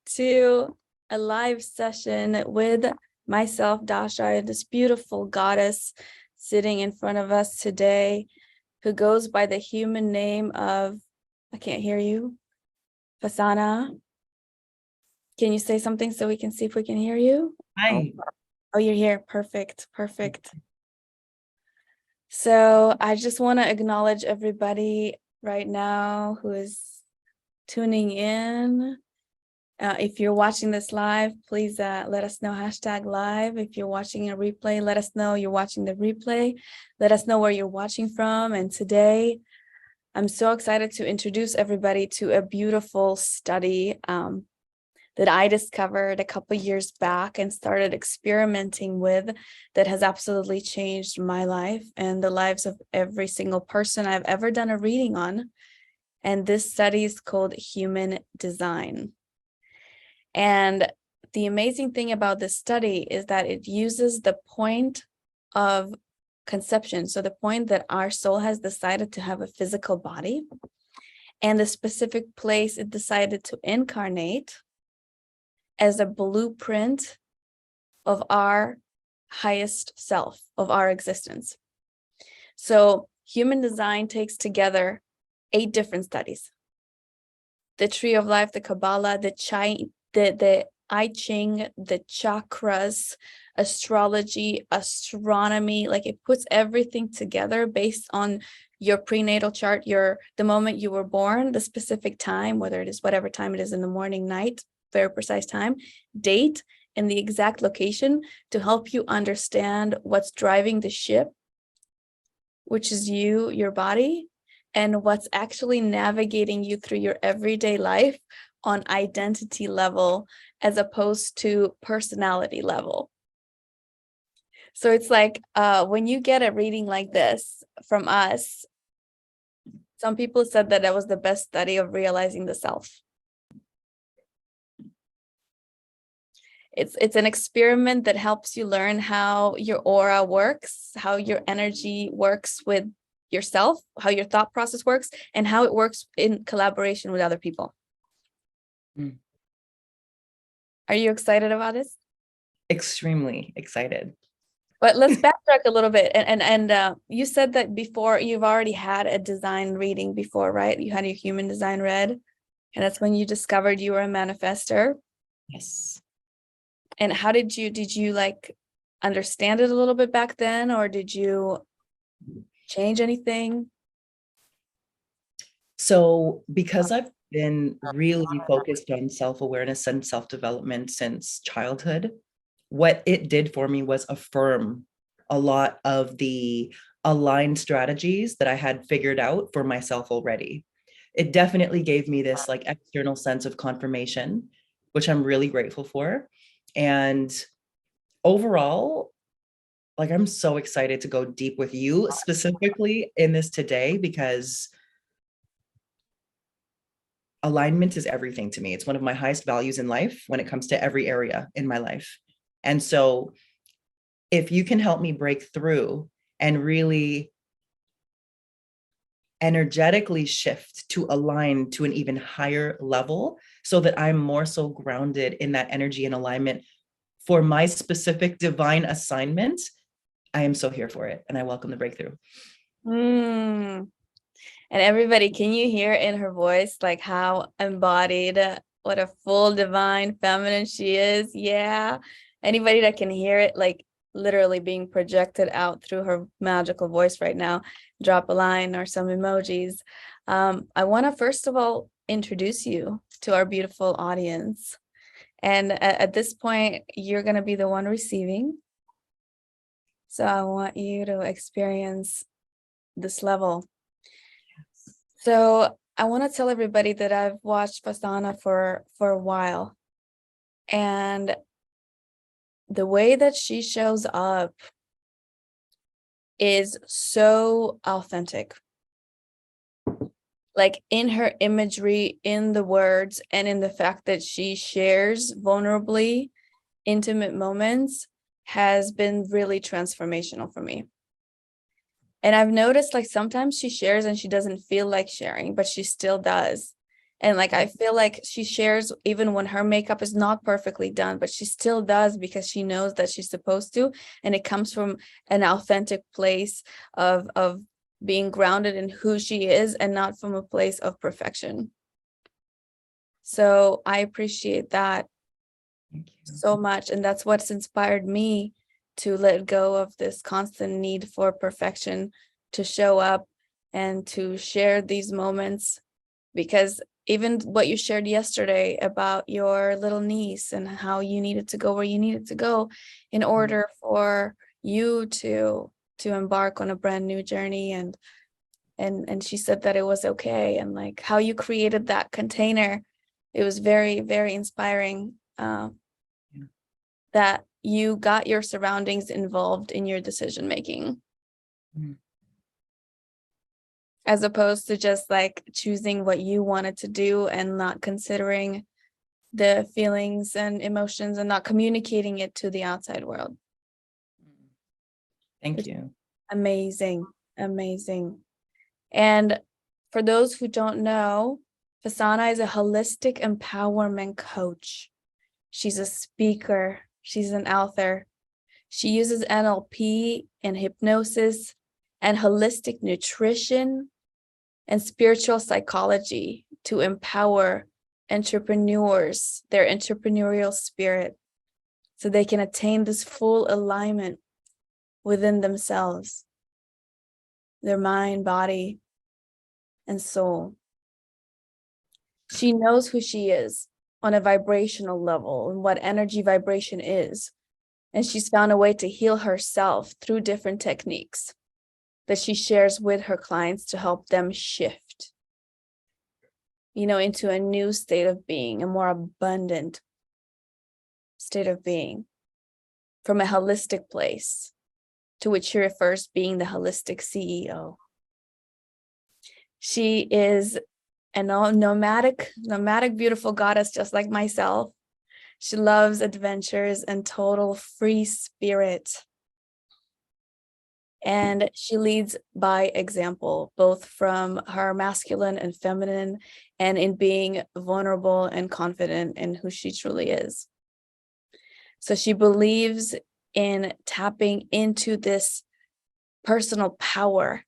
to a live session with myself, Dasha, this beautiful goddess sitting in front of us today, who goes by the human name of, I can't hear you, Fasana. Can you say something so we can see if we can hear you? Hi. Oh, you're here. Perfect. Perfect. So I just want to acknowledge everybody right now who is tuning in. If you're watching this live, please let us know #live. If you're watching a replay, let us know you're watching the replay. Let us know where you're watching from. And today, I'm so excited to introduce everybody to a beautiful study that I discovered a couple years back and started experimenting with, that has absolutely changed my life and the lives of every single person I've ever done a reading on. And this study is called Human Design. And the amazing thing about this study is that it uses the point of conception, so the point that our soul has decided to have a physical body, and the specific place it decided to incarnate as a blueprint of our highest self, of our existence. So Human Design takes together 8 different studies: the Tree of Life, the Kabbalah, the I Ching, the chakras, astrology, astronomy. Like, it puts everything together based on your prenatal chart, the moment you were born, the specific time, whether it is whatever time it is in the morning, night, very precise time, date, and the exact location, to help you understand what's driving the ship, which is you, your body, and what's actually navigating you through your everyday life on identity level as opposed to personality level. So it's like when you get a reading like this from us, some people said that was the best study of realizing the self. It's an experiment that helps you learn how your aura works, how your energy works with yourself, how your thought process works, and how it works in collaboration with other people. Are you excited about this? Extremely excited. But let's backtrack a little bit. And you said that before, you've already had a design reading before, right? You had your human design read, and that's when you discovered you were a manifestor. Yes. And how did you like understand it a little bit back then, or did you change anything? So because I've been really focused on self-awareness and self-development since childhood, what it did for me was affirm a lot of the aligned strategies that I had figured out for myself already. It definitely gave me this like external sense of confirmation, which I'm really grateful for. And overall, like, I'm so excited to go deep with you specifically in this today, because alignment is everything to me. It's one of my highest values in life when it comes to every area in my life. And so if you can help me break through and really energetically shift to align to an even higher level, so that I'm more so grounded in that energy and alignment for my specific divine assignment, I am so here for it, and I welcome the breakthrough. And everybody, can you hear in her voice like how embodied, what a full divine feminine she is? Yeah. Anybody that can hear it, like literally being projected out through her magical voice right now, drop a line or some emojis. I want to first of all introduce you to our beautiful audience. And at this point, you're going to be the one receiving. So I want you to experience this level. So I want to tell everybody that I've watched Fasana for a while. And the way that she shows up is so authentic. Like, in her imagery, in the words, and in the fact that she shares vulnerably intimate moments has been really transformational for me. And I've noticed, like, sometimes she shares and she doesn't feel like sharing, but she still does. And like, I feel like she shares even when her makeup is not perfectly done, but she still does because she knows that she's supposed to. And it comes from an authentic place of being grounded in who she is and not from a place of perfection. So I appreciate that Thank you. so much. And that's what's inspired me to let go of this constant need for perfection, to show up and to share these moments. Because even what you shared yesterday about your little niece and how you needed to go where you needed to go in order for you to embark on a brand new journey, and she said that it was okay, and like how you created that container, it was very, very inspiring, that you got your surroundings involved in your decision making. As opposed to just like choosing what you wanted to do and not considering the feelings and emotions and not communicating it to the outside world. Thank you. Amazing, amazing. And for those who don't know, Fasana is a holistic empowerment coach. She's a speaker. She's an author. She uses NLP and hypnosis and holistic nutrition and spiritual psychology to empower entrepreneurs, their entrepreneurial spirit, so they can attain this full alignment within themselves, their mind, body, and soul. She knows who she is on a vibrational level and what energy vibration is. And she's found a way to heal herself through different techniques that she shares with her clients to help them shift, into a new state of being, a more abundant state of being from a holistic place, to which she refers being the holistic CEO. She is a nomadic, beautiful goddess, just like myself. She loves adventures and total free spirit. And she leads by example, both from her masculine and feminine, and in being vulnerable and confident in who she truly is. So she believes in tapping into this personal power,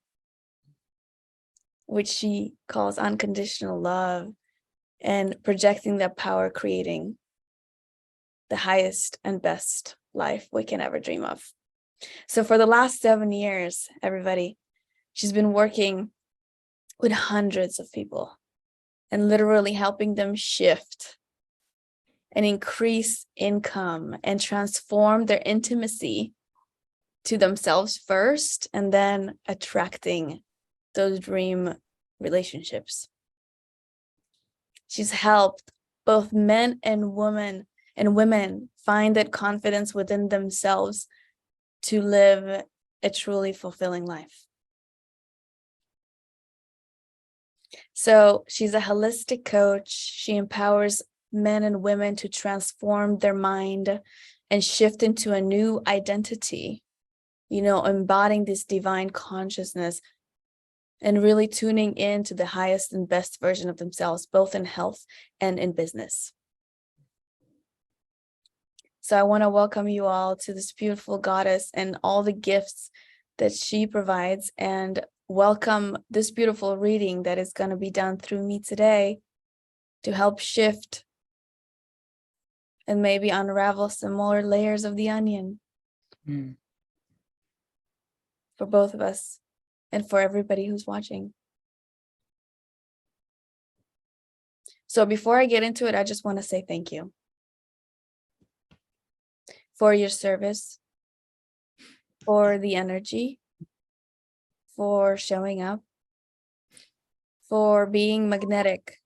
which she calls unconditional love, and projecting that power, creating the highest and best life we can ever dream of. So for the last 7 years, everybody, she's been working with hundreds of people and literally helping them shift and increase income and transform their intimacy to themselves first, and then attracting those dream relationships. She's helped both men and women find that confidence within themselves to live a truly fulfilling life. So she's a holistic coach. She empowers men and women to transform their mind and shift into a new identity, embodying this divine consciousness and really tuning in to the highest and best version of themselves, both in health and in business. So I want to welcome you all to this beautiful goddess and all the gifts that she provides, and welcome this beautiful reading that is going to be done through me today to help shift and maybe unravel some more layers of the onion for both of us and for everybody who's watching. So before I get into it, I just want to say thank you for your service, for the energy, for showing up, for being magnetic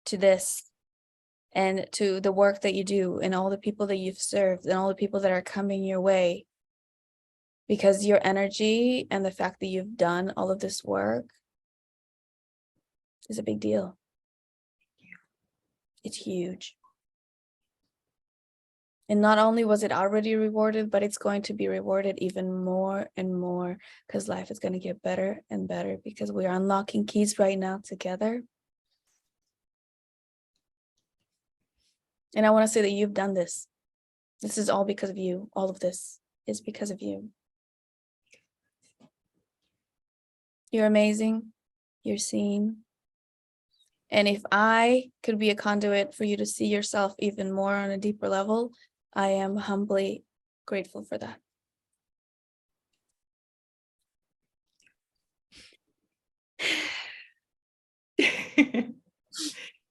to this and to the work that you do, and all the people that you've served and all the people that are coming your way. Because your energy and the fact that you've done all of this work is a big deal. It's huge. And not only was it already rewarded, but it's going to be rewarded even more and more, because life is going to get better and better, because we are unlocking keys right now together. And I want to say that you've done this. This is all because of you. All of this is because of you. You're amazing. You're seen. And if I could be a conduit for you to see yourself even more on a deeper level, I am humbly grateful for that.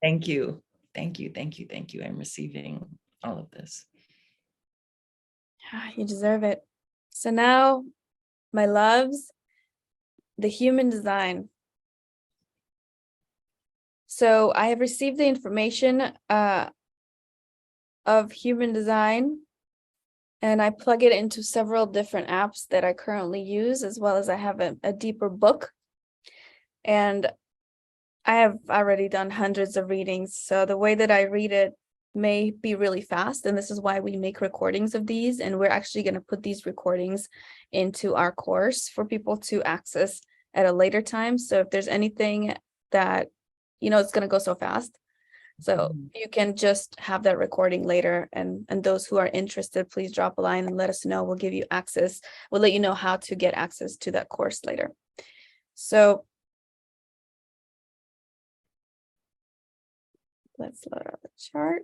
Thank you. Thank you. Thank you. Thank you. I'm receiving all of this. You deserve it. So now, my loves, the human design. So I have received the information of human design, and I plug it into several different apps that I currently use, as well as I have a deeper book. And I have already done hundreds of readings. So the way that I read it may be really fast. And this is why we make recordings of these. And we're actually going to put these recordings into our course for people to access at a later time. So if there's anything that, it's going to go so fast. So you can just have that recording later. And those who are interested, please drop a line and let us know. We'll give you access. We'll let you know how to get access to that course later. So let's load up the chart.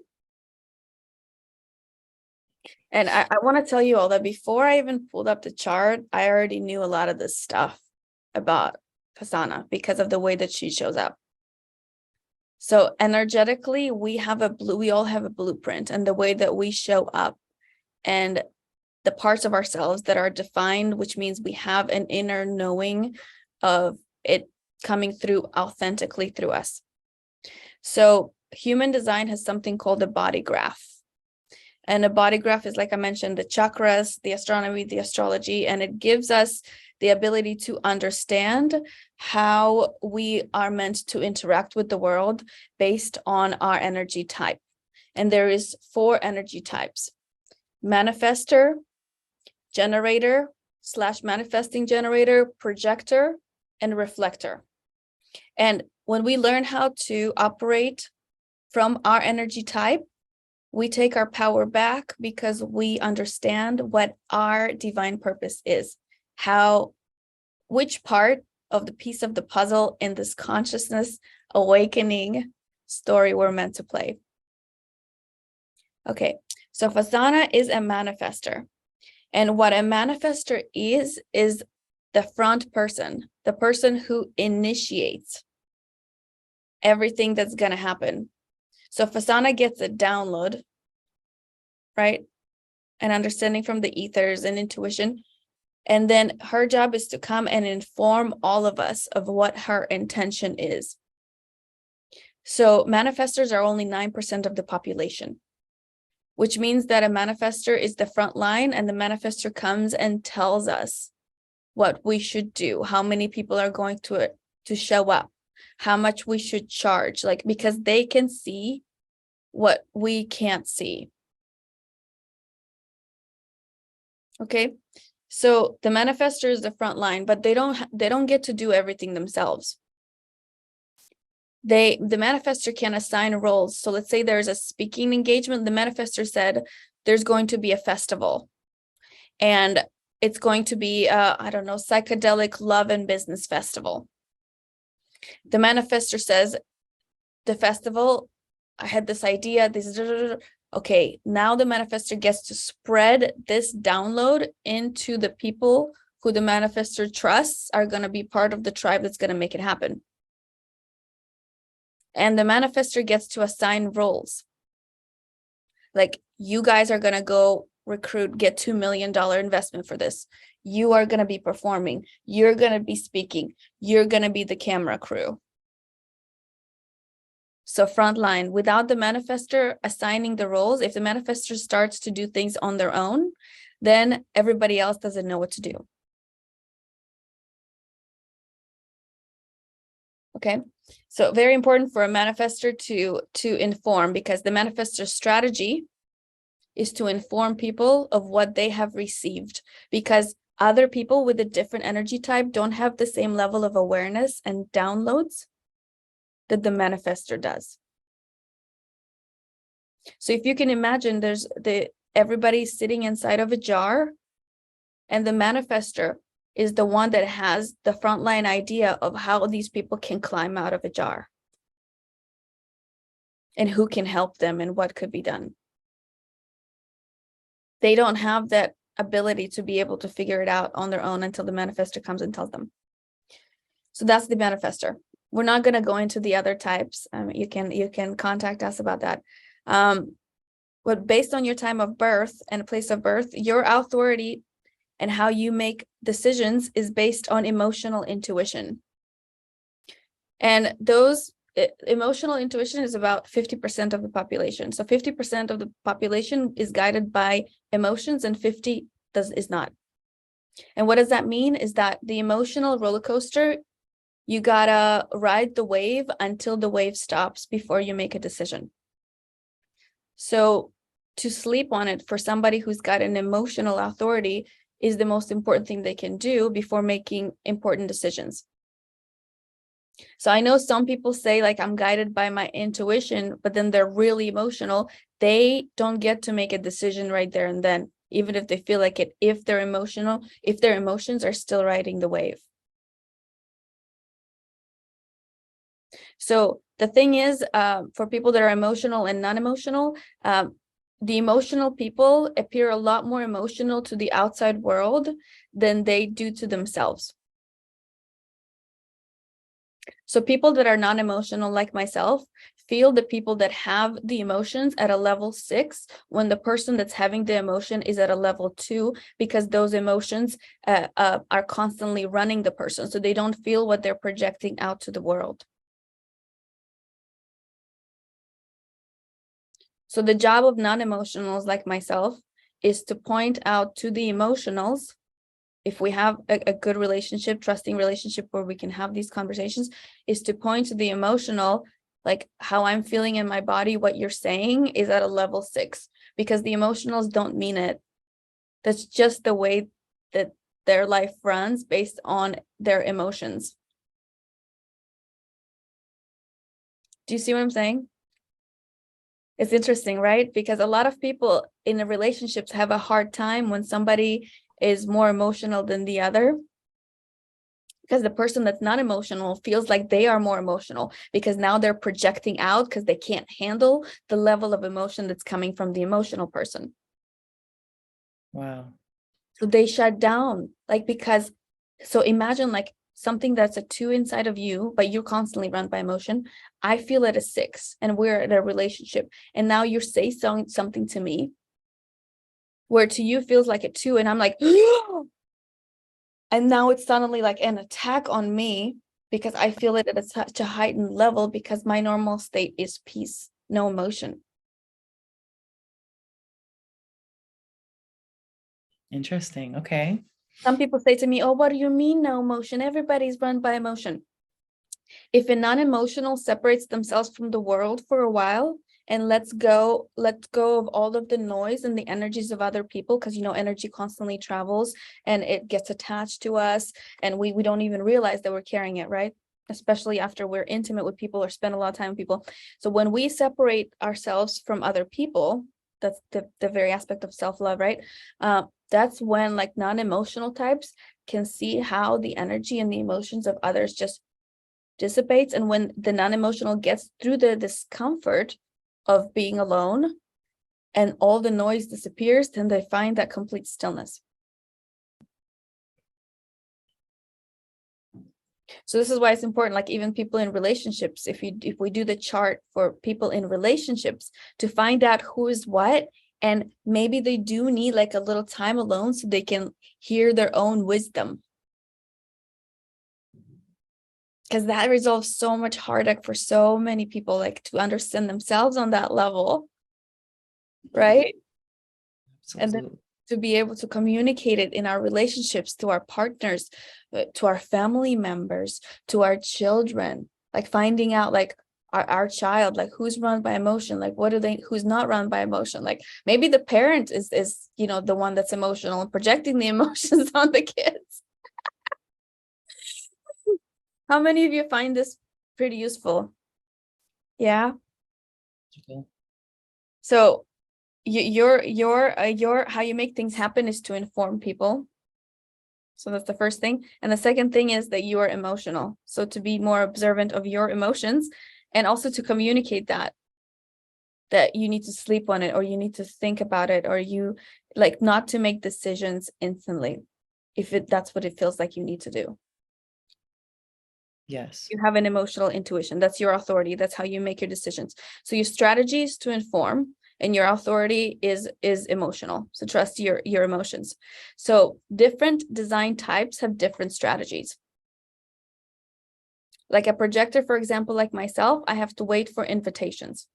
And I want to tell you all that before I even pulled up the chart, I already knew a lot of this stuff about Fasana because of the way that she shows up. So energetically, we all have a blueprint, and the way that we show up and the parts of ourselves that are defined, which means we have an inner knowing of it coming through authentically through us. So human design has something called a body graph. And a body graph is, like I mentioned, the chakras, the astronomy, the astrology, and it gives us the ability to understand how we are meant to interact with the world based on our energy type. And there is 4 energy types: manifester, generator / manifesting generator, projector, and reflector. And when we learn how to operate from our energy type, we take our power back because we understand what our divine purpose is, which part of the piece of the puzzle in this consciousness awakening story we're meant to play. Okay, so Fasana is a manifester. And what a manifester is the front person, the person who initiates everything that's going to happen. So Fasana gets a download, right? An understanding from the ethers and intuition. And then her job is to come and inform all of us of what her intention is. So manifestors are only 9% of the population, which means that a manifester is the front line, and the manifester comes and tells us what we should do, how many people are going to show up, how much we should charge, because they can see what we can't see. Okay, so the manifester is the front line, but they don't get to do everything themselves. The manifester can assign roles. So let's say there's a speaking engagement. The manifester said there's going to be a festival, and it's going to be psychedelic love and business festival. The manifester says the festival, I had this idea, okay, now the manifester gets to spread this download into the people who the manifester trusts are going to be part of the tribe that's going to make it happen. And the manifester gets to assign roles. Like, you guys are going to go get $2 million investment for this. You are going to be performing. You're going to be speaking. You're going to be the camera crew. So frontline, without the manifester assigning the roles, if the manifester starts to do things on their own, then everybody else doesn't know what to do. Okay, so very important for a manifester to inform, because the manifestor strategy is to inform people of what they have received, because other people with a different energy type don't have the same level of awareness and downloads that the manifester does. So if you can imagine, everybody sitting inside of a jar, and the manifester is the one that has the frontline idea of how these people can climb out of a jar and who can help them and what could be done. They don't have that ability to be able to figure it out on their own until the manifester comes and tells them. So that's the manifester. We're not going to go into the other types. You can contact us about that. But based on your time of birth and place of birth, your authority and how you make decisions is based on emotional intuition. And those emotional intuition is about 50% of the population. So 50% of the population is guided by emotions and 50 is not. And what does that mean? Is that the emotional roller coaster, you gotta ride the wave until the wave stops before you make a decision. So to sleep on it for somebody who's got an emotional authority is the most important thing they can do before making important decisions. So I know some people say, like, I'm guided by my intuition, but then they're really emotional. They don't get to make a decision right there and then, even if they feel like it, if they're emotional, if their emotions are still riding the wave. So the thing is, for people that are emotional and non-emotional, the emotional people appear a lot more emotional to the outside world than they do to themselves. So people that are non-emotional, like myself, feel the people that have the emotions at a level 6 when the person that's having the emotion is at a level 2, because those emotions are constantly running the person. So they don't feel what they're projecting out to the world. So the job of non-emotionals like myself is to point out to the emotionals, if we have a good relationship, trusting relationship where we can have these conversations, is to point to the emotional, like how I'm feeling in my body, what you're saying is at a level 6, because the emotionals don't mean it. That's just the way that their life runs based on their emotions. Do you see what I'm saying? It's interesting, right? Because a lot of people in the relationships have a hard time when somebody is more emotional than the other, because the person that's not emotional feels like they are more emotional, because now they're projecting out because they can't handle the level of emotion that's coming from the emotional person. Wow. So they shut down, like, because, so imagine like something that's a 2 inside of you, but you're constantly run by emotion. I feel at a 6 and we're in a relationship, and now you say something to me where to you feels like a 2, and I'm like, and now it's suddenly like an attack on me because I feel it at such a heightened level, because my normal state is peace, no emotion. Interesting. Okay. Some people say to me, oh, what do you mean no emotion? Everybody's run by emotion. If a non-emotional separates themselves from the world for a while and lets go of all of the noise and the energies of other people, because energy constantly travels and it gets attached to us, and we don't even realize that we're carrying it, right? Especially after we're intimate with people or spend a lot of time with people. So when we separate ourselves from other people, that's the very aspect of self-love, right? That's when, like, non-emotional types can see how the energy and the emotions of others just dissipates. And when the non-emotional gets through the discomfort of being alone and all the noise disappears, then they find that complete stillness. So this is why it's important, like even people in relationships, if we do the chart for people in relationships, to find out who is what, and maybe they do need like a little time alone so they can hear their own wisdom, because that resolves so much heartache for so many people, like to understand themselves on that level, right? And then Absolutely. to be able to communicate it in our relationships to our partners, to our family members, to our children, like finding out like our child, like who's run by emotion, like who's not run by emotion. Like maybe the parent is the one that's emotional and projecting the emotions on the kids. How many of you find this pretty useful? Yeah. Okay. So your how you make things happen is to inform people. So that's the first thing. And the second thing is that you are emotional. So to be more observant of your emotions, and also to communicate that you need to sleep on it, or you need to think about it, or you like not to make decisions instantly if that's what it feels like you need to do. Yes. You have an emotional intuition. That's your authority. That's how you make your decisions. So your strategy is to inform, and your authority is emotional. So trust your emotions. So different design types have different strategies. Like a projector, for example, like myself, I have to wait for invitations.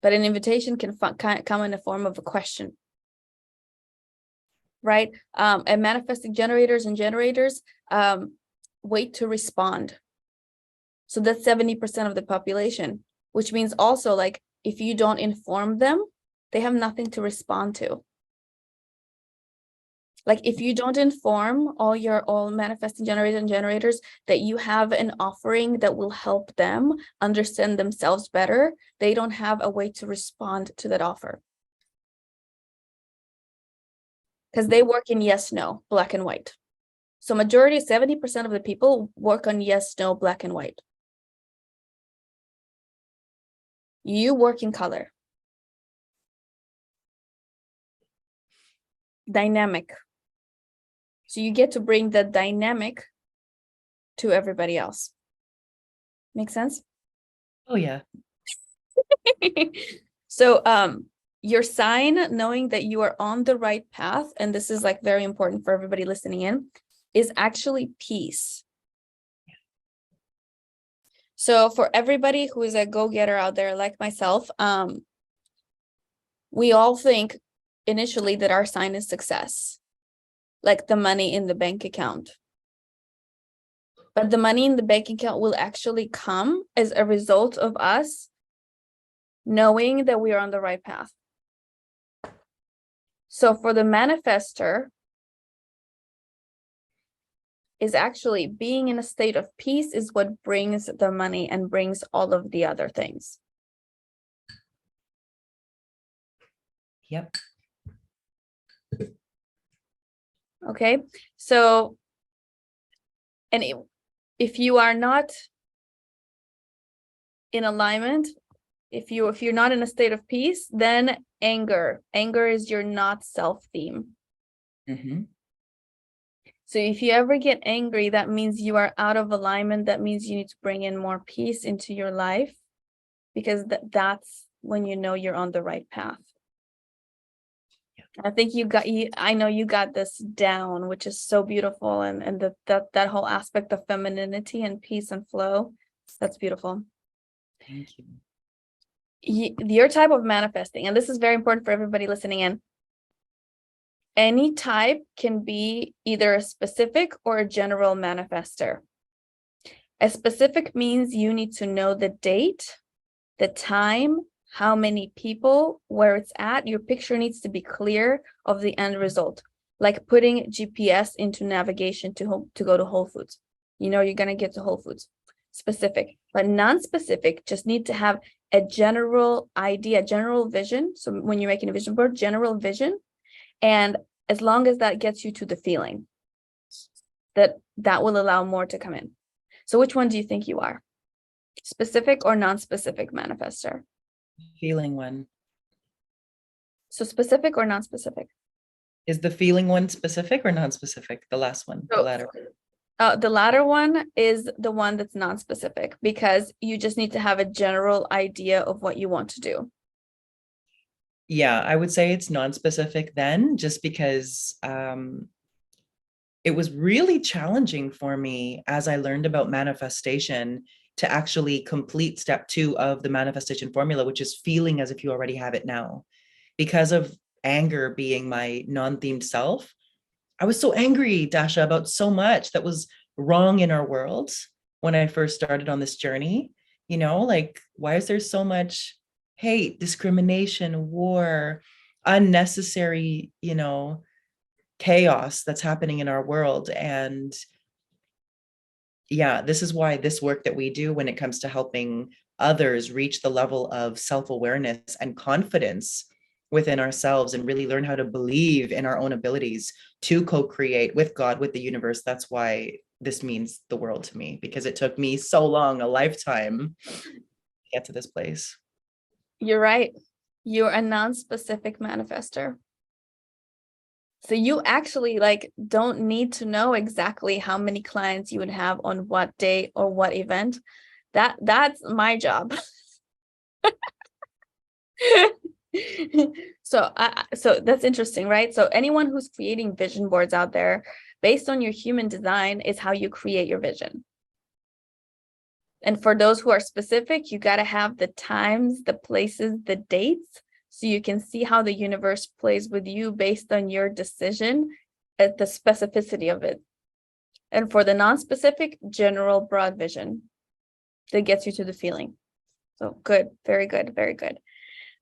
But an invitation can come in the form of a question, right? And manifesting generators wait to respond. So that's 70% of the population, which means also, like, if you don't inform them, they have nothing to respond to. Like, if you don't inform all manifesting generators that you have an offering that will help them understand themselves better, they don't have a way to respond to that offer. Because they work in yes, no, black and white. So majority, 70% of the people work on yes, no, black and white. You work in color. Dynamic. So you get to bring the dynamic to everybody else. Make sense? Oh yeah. So your sign, knowing that you are on the right path, and this is like very important for everybody listening in, is actually peace. So for everybody who is a go-getter out there like myself, we all think initially that our sign is success, like the money in the bank account. But the money in the bank account will actually come as a result of us knowing that we are on the right path. So for the manifester, is actually being in a state of peace is what brings the money and brings all of the other things. Yep. Okay, so, and if you are not in alignment, if you're not in a state of peace, then anger is your not self theme. Mm-hmm. So if you ever get angry, that means you are out of alignment. That means you need to bring in more peace into your life, because that's when you know you're on the right path. I think I know you got this down, which is so beautiful. And that whole aspect of femininity and peace and flow, that's beautiful. Thank you. Your type of manifesting, and this is very important for everybody listening in. Any type can be either a specific or a general manifester. A specific means you need to know the date, the time, how many people, where it's at. Your picture needs to be clear of the end result, like putting GPS into navigation to go to Whole Foods. You know you're going to get to Whole Foods. Specific. But non-specific just need to have a general idea, general vision. So when you're making a vision board, general vision, and as long as that gets you to the feeling, that will allow more to come in. So which one do you think you are? Specific or non-specific manifester? Feeling one. So specific or non-specific? Is the feeling one specific or non-specific? The last one, the latter. The latter one is the one that's non-specific, because you just need to have a general idea of what you want to do. Yeah, I would say it's non-specific then, just because it was really challenging for me as I learned about manifestation to actually complete step 2 of the manifestation formula, which is feeling as if you already have it now. Because of anger being my non-themed self, I was so angry, Dasha, about so much that was wrong in our world when I first started on this journey. You know, like, why is there so much hate, discrimination, war, unnecessary, chaos that's happening in our world? And yeah, this is why this work that we do when it comes to helping others reach the level of self-awareness and confidence within ourselves and really learn how to believe in our own abilities to co-create with God, with the universe. That's why this means the world to me, because it took me so long, a lifetime, to get to this place. You're right. You're a non-specific manifester. So you actually like don't need to know exactly how many clients you would have on what day or what event. That's my job. So that's interesting, right? So anyone who's creating vision boards out there, based on your human design, is how you create your vision. And for those who are specific, you got to have the times, the places, the dates, so you can see how the universe plays with you based on your decision at the specificity of it. And for the non-specific, general broad vision that gets you to the feeling. So good, very good, very good.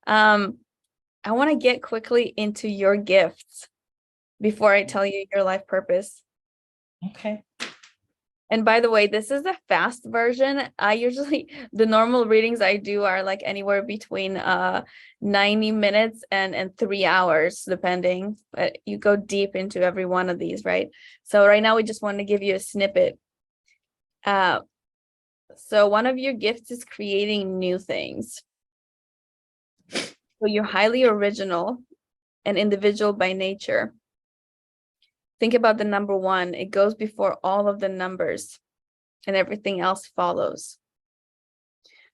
I want to get quickly into your gifts before I tell you your life purpose. Okay. And by the way, this is a fast version. I usually, the normal readings I do are like anywhere between 90 minutes and 3 hours, depending. But you go deep into every one of these, right? So right now we just want to give you a snippet. So one of your gifts is creating new things. So you're highly original and individual by nature. Think about the number 1. It goes before all of the numbers and everything else follows.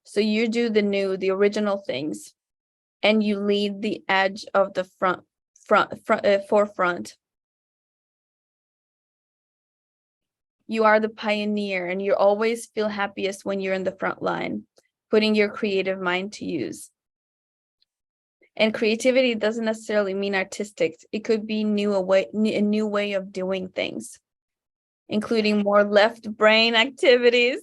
So you do the new, the original things, and you lead the edge of the forefront. You are the pioneer, and you always feel happiest when you're in the front line, putting your creative mind to use. And creativity doesn't necessarily mean artistic. It could be a new way of doing things, including more left brain activities,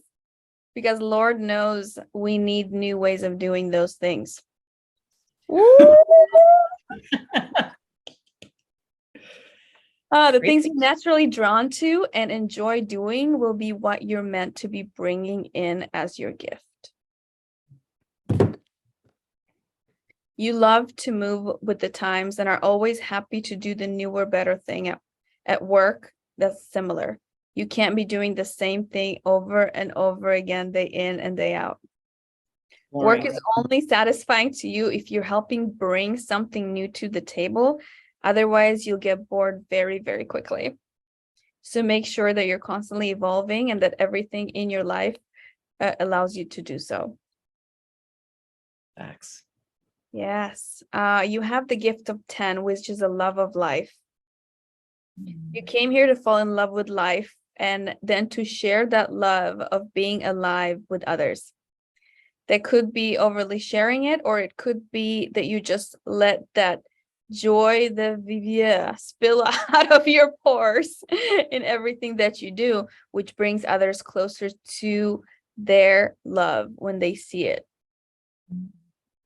because Lord knows we need new ways of doing those things. The things you're naturally drawn to and enjoy doing will be what you're meant to be bringing in as your gift. You love to move with the times and are always happy to do the newer, better thing at work that's similar. You can't be doing the same thing over and over again, day in and day out. Work is only satisfying to you if you're helping bring something new to the table. Otherwise, you'll get bored very, very quickly. So make sure that you're constantly evolving and that everything in your life allows you to do so. Facts. Yes. You have the gift of 10, which is a love of life. You came here to fall in love with life and then to share that love of being alive with others. That could be overly sharing it, or it could be that you just let that joy, the vivier, spill out of your pores in everything that you do, which brings others closer to their love when they see it.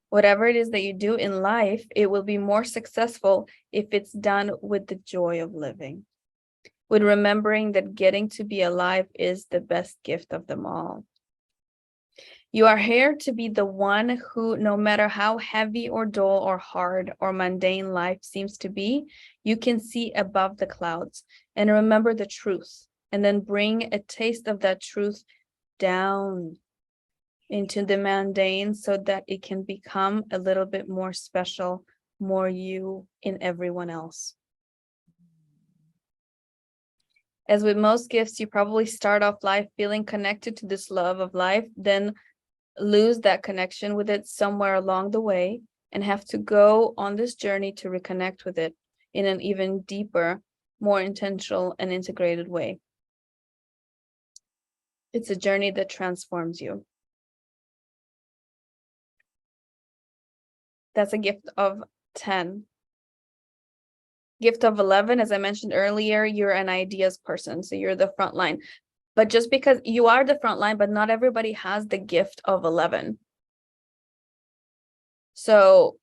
Whatever it is that you do in life, it will be more successful if it's done with the joy of living, with remembering that getting to be alive is the best gift of them all. You are here to be the one who, no matter how heavy or dull or hard or mundane life seems to be, you can see above the clouds and remember the truth, and then bring a taste of that truth down into the mundane so that it can become a little bit more special, more you in everyone else. As with most gifts, you probably start off life feeling connected to this love of life, then lose that connection with it somewhere along the way and have to go on this journey to reconnect with it in an even deeper, more intentional and integrated way. It's a journey that transforms you. That's a gift of 10. Gift of 11, as I mentioned earlier, you're an ideas person, so you're the front line. But just because you are the front line, but not everybody has the gift of 11. So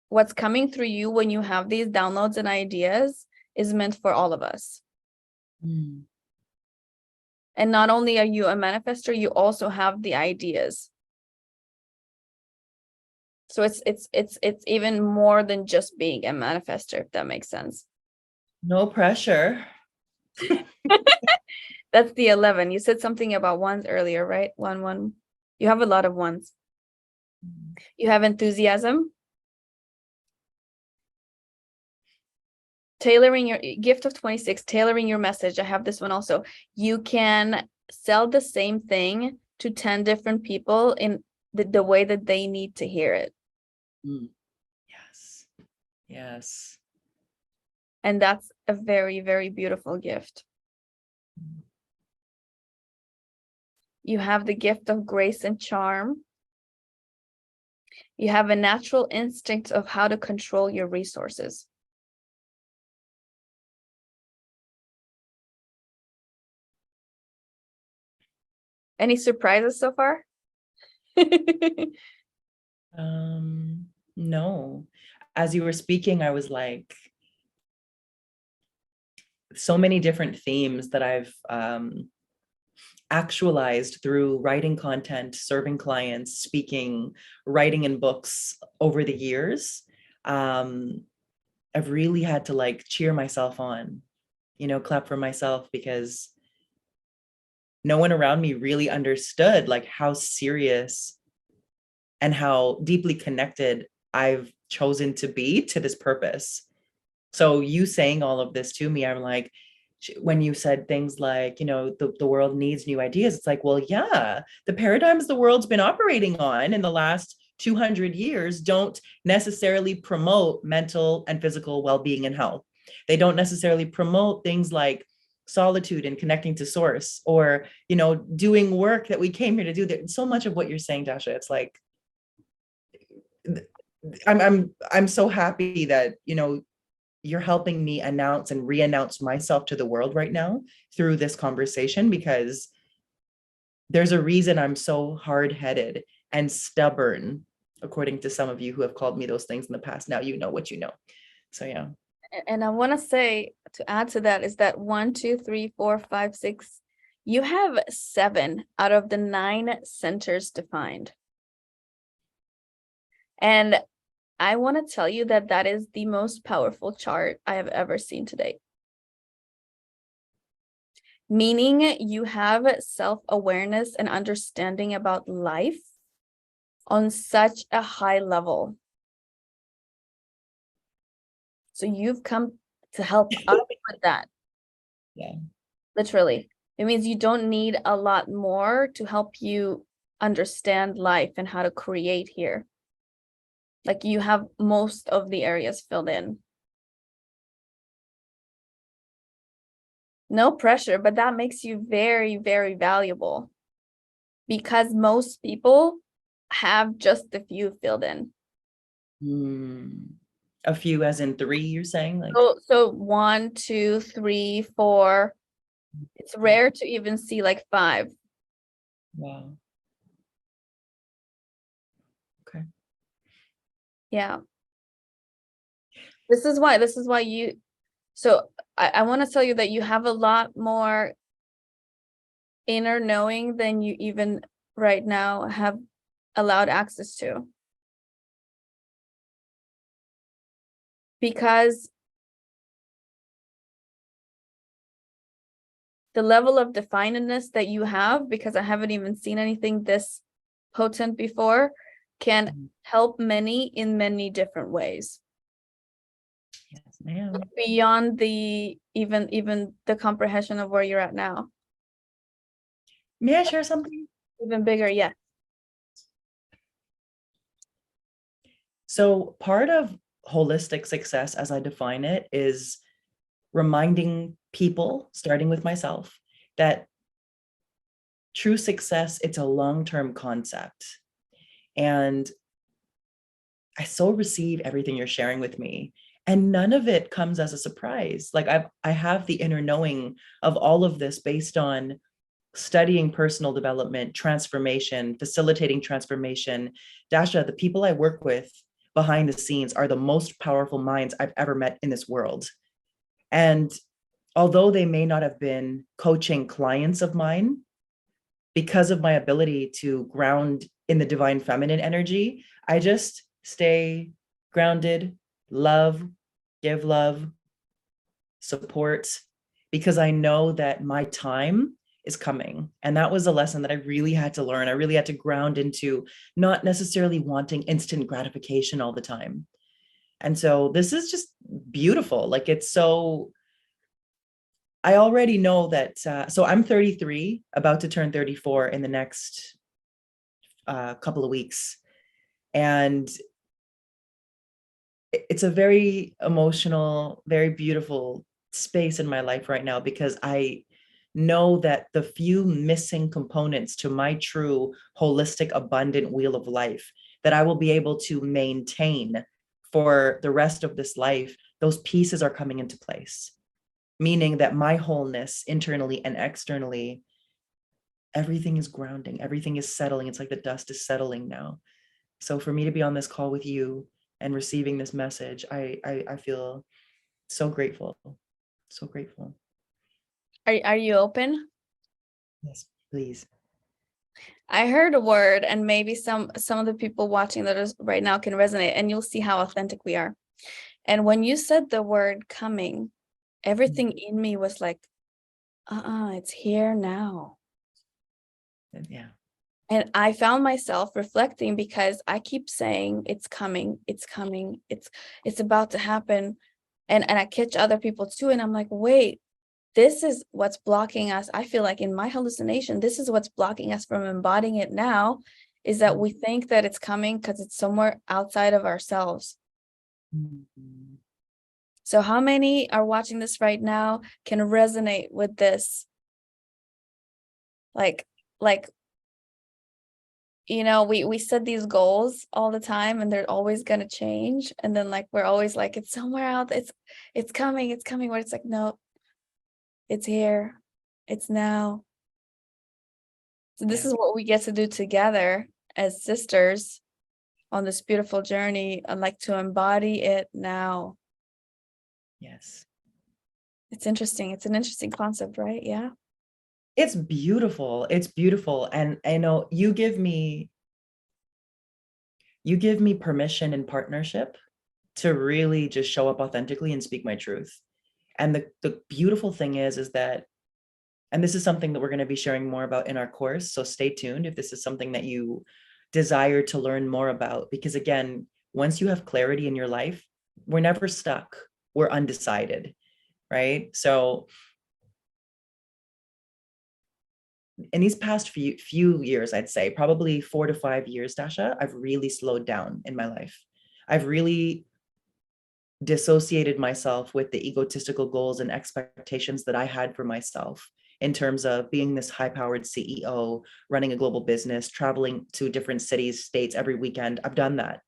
what's coming through you when you have these downloads and ideas is meant for all of us. And not only are you a manifestor, you also have the ideas. So it's even more than just being a manifestor, if that makes sense. No pressure. That's the 11. You said something about ones earlier, right? One. You have a lot of ones. You have enthusiasm. Tailoring your gift of 26, tailoring your message. I have this one also. You can sell the same thing to 10 different people in the way that they need to hear it. Yes. Yes. And that's a very, very beautiful gift. You have the gift of grace and charm. You have a natural instinct of how to control your resources. Any surprises so far? No. As you were speaking, I was like, so many different themes that I've actualized through writing content, serving clients, speaking, writing in books over the years. I've really had to like cheer myself on, clap for myself, because no one around me really understood like how serious and how deeply connected I've chosen to be to this purpose. So you saying all of this to me, I'm like, when you said things like, the world needs new ideas, it's like, well, yeah, the paradigms the world's been operating on in the last 200 years don't necessarily promote mental and physical well-being and health. They don't necessarily promote things like solitude and connecting to source, or, doing work that we came here to do. There's so much of what you're saying, Dasha. It's like, I'm so happy that, you're helping me announce and re-announce myself to the world right now through this conversation, because there's a reason I'm so hard-headed and stubborn, according to some of you who have called me those things in the past. Now you know what you know. So yeah. And I want to say, to add to that, is that 1, 2, 3, 4, 5, 6, you have 7 out of the 9 centers defined. And I want to tell you that that is the most powerful chart I have ever seen today. Meaning you have self-awareness and understanding about life on such a high level. So you've come to help us with that. Yeah. Literally. It means you don't need a lot more to help you understand life and how to create here. Like, you have most of the areas filled in. No pressure, but that makes you very, very valuable, because most people have just a few filled in. A few as in 3, you're saying? Like, So 1, 2, 3, 4. It's rare to even see like 5. wow. Okay. Yeah. This is why you, so I want to tell you that you have a lot more inner knowing than you even right now have allowed access to. Because the level of definedness that you have, because I haven't even seen anything this potent before, can help many in many different ways. Yes, ma'am. Beyond the even the comprehension of where you're at now. May I share something? Even bigger, yeah. So part of holistic success, as I define it, is reminding people, starting with myself, that true success, it's a long-term concept. And I so receive everything you're sharing with me. And none of it comes as a surprise. Like I have the inner knowing of all of this based on studying personal development, transformation, facilitating transformation. Dasha, the people I work with behind the scenes are the most powerful minds I've ever met in this world. And although they may not have been coaching clients of mine, because of my ability to ground in the divine feminine energy, I just stay grounded, love, support, because I know that my time is coming. And that was a lesson that I really had to learn. I really had to ground into not necessarily wanting instant gratification all the time. And so this is just beautiful. Like, it's so, I already know that. So I'm 33, about to turn 34 in the next couple of weeks. And it's a very emotional, very beautiful space in my life right now, because I know that the few missing components to my true holistic abundant wheel of life that I will be able to maintain for the rest of this life, those pieces are coming into place, meaning that my wholeness internally and externally, everything is grounding, everything is settling. It's like the dust is settling now. So for me to be on this call with you and receiving this message, I feel so grateful. So grateful. Are you open? Yes, please. I heard a word, and maybe some of the people watching that is right now can resonate, and you'll see how authentic we are. And when you said the word coming, everything in me was like, it's here now. Yeah. And I found myself reflecting, because I keep saying it's coming, it's about to happen. And I catch other people too. And I'm like, wait, this is what's blocking us. I feel like in my hallucination, this is what's blocking us from embodying it now, is that we think that it's coming because it's somewhere outside of ourselves. Mhm. So how many are watching this right now can resonate with this? Like, we set these goals all the time, and they're always going to change. And then like, we're always like, it's somewhere out, it's coming. But it's like, no, it's here, it's now. So this is what we get to do together as sisters on this beautiful journey, and like to embody it now. Yes. It's interesting. It's an interesting concept, right? Yeah. It's beautiful. It's beautiful. And I know you give me permission and partnership to really just show up authentically and speak my truth. And the beautiful thing is that, and this is something that we're going to be sharing more about in our course. So stay tuned if this is something that you desire to learn more about, because again, once you have clarity in your life, we're never stuck. We're undecided, right? So in these past few years, I'd say probably 4 to 5 years, Dasha, I've really slowed down in my life. I've really dissociated myself with the egotistical goals and expectations that I had for myself in terms of being this high-powered CEO, running a global business, traveling to different cities, states every weekend. I've done that.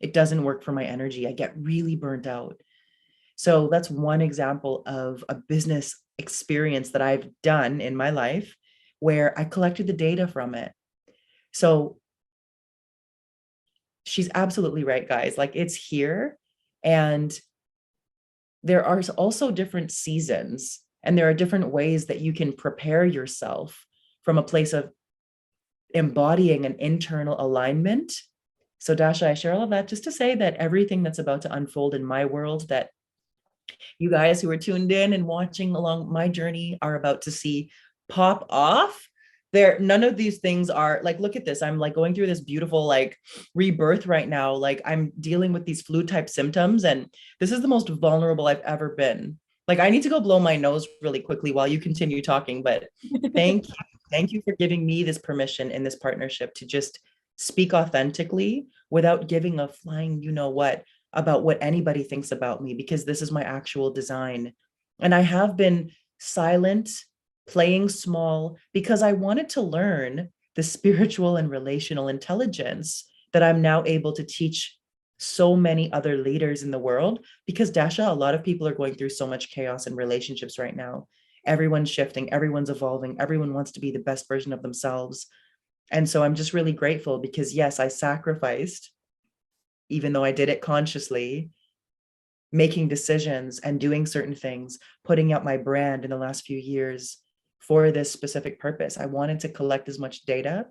It doesn't work for my energy. I get really burnt out. So that's one example of a business experience that I've done in my life where I collected the data from it. So she's absolutely right, guys. Like, it's here. And there are also different seasons, and there are different ways that you can prepare yourself from a place of embodying an internal alignment. So Dasha, I share all of that just to say that everything that's about to unfold in my world, that you guys who are tuned in and watching along my journey are about to see pop off. There, none of these things are like, look at this. I'm like going through this beautiful like rebirth right now. Like, I'm dealing with these flu type symptoms, and this is the most vulnerable I've ever been. Like, I need to go blow my nose really quickly while you continue talking, but thank you. Thank you for giving me this permission in this partnership to just speak authentically without giving a flying, you know what, about what anybody thinks about me, because this is my actual design. And I have been silent, playing small, because I wanted to learn the spiritual and relational intelligence that I'm now able to teach so many other leaders in the world. Because Dasha, a lot of people are going through so much chaos in relationships right now. Everyone's shifting, everyone's evolving, everyone wants to be the best version of themselves. And so I'm just really grateful because, yes, I sacrificed, even though I did it consciously, making decisions and doing certain things, putting out my brand in the last few years for this specific purpose. I wanted to collect as much data